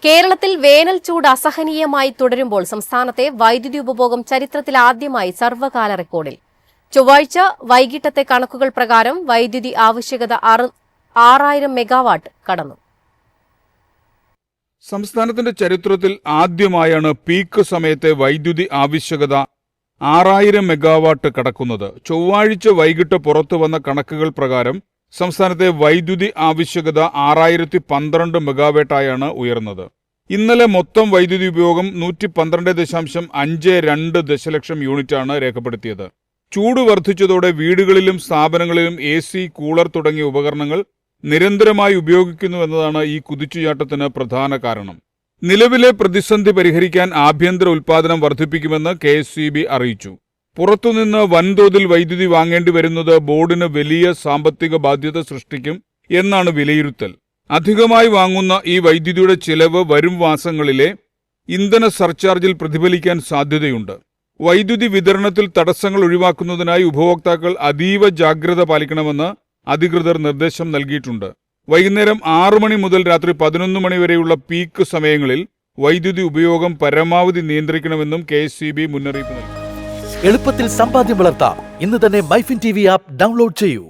കേരളത്തിൽ വേനൽ ചൂട് അസഹനീയമായി തുടരുമ്പോൾ സംസ്ഥാനത്തെ വൈദ്യുതി ഉപഭോഗം ചരിത്രത്തിലാദ്യമായി സർവ്വകാല റെക്കോർഡിൽ. ചൊവ്വാഴ്ച വൈകിട്ടത്തെ കണക്കുകൾ പ്രകാരം വൈദ്യുതി ആവശ്യകത 6000 മെഗാവാട്ട് കടന്നു. സംസ്ഥാനത്തിന്റെ ചരിത്രത്തിൽ ആദ്യമായാണ് പീക്ക് സമയത്തെ വൈദ്യുതി ആവശ്യകത 6000 മെഗാവാട്ട് കടക്കുന്നത്. ചൊവ്വാഴ്ച വൈകിട്ട് പുറത്തുവന്ന കണക്കുകൾ പ്രകാരം സംസ്ഥാനത്തെ വൈദ്യുതി ആവശ്യകത 6012 മെഗാവാട്ടായാണ് ഉയർന്നത്. ഇന്നലെ മൊത്തം വൈദ്യുതി ഉപയോഗം 112.52 ദശലക്ഷം യൂണിറ്റാണ് രേഖപ്പെടുത്തിയത്. ചൂട് വർദ്ധിച്ചതോടെ വീടുകളിലും സ്ഥാപനങ്ങളിലും AC, കൂളർ തുടങ്ങിയ ഉപകരണങ്ങൾ നിരന്തരമായി ഉപയോഗിക്കുന്നുവെന്നതാണ് ഈ കുതിച്ചുചാട്ടത്തിന് പ്രധാന കാരണം. നിലവിലെ പ്രതിസന്ധി പരിഹരിക്കാൻ ആഭ്യന്തര ഉൽപ്പാദനം വർദ്ധിപ്പിക്കുമെന്ന് KSEB അറിയിച്ചു. പുറത്തുനിന്ന് വൻതോതിൽ വൈദ്യുതി വാങ്ങേണ്ടി വരുന്നത് ബോർഡിന് വലിയ സാമ്പത്തിക ബാധ്യത സൃഷ്ടിക്കും എന്നാണ് വിലയിരുത്തൽ. അധികമായി വാങ്ങുന്ന ഈ വൈദ്യുതിയുടെ ചിലവ് വരും മാസങ്ങളിലെ ഇന്ധന സർചാർജിൽ പ്രതിഫലിക്കാൻ സാധ്യതയുണ്ട്. വൈദ്യുതി വിതരണത്തിൽ തടസ്സങ്ങൾ ഒഴിവാക്കുന്നതിനായി ഉപഭോക്താക്കൾ അതീവ ജാഗ്രത പാലിക്കണമെന്ന് അധികൃതർ നിർദ്ദേശം നൽകിയിട്ടുണ്ട്. വൈകുന്നേരം 6 മണി മുതൽ രാത്രി 11 മണി വരെയുള്ള പീക്ക് സമയങ്ങളിൽ വൈദ്യുതി ഉപയോഗം പരമാവധി നിയന്ത്രിക്കണമെന്നും KSEB മുന്നറിയിപ്പ് നൽകി. എളുപ്പത്തിൽ സമ്പാദ്യം വളർത്താം. ഇന്ന് തന്നെ മൈഫിൻ TV ആപ്പ് ഡൗൺലോഡ് ചെയ്യൂ.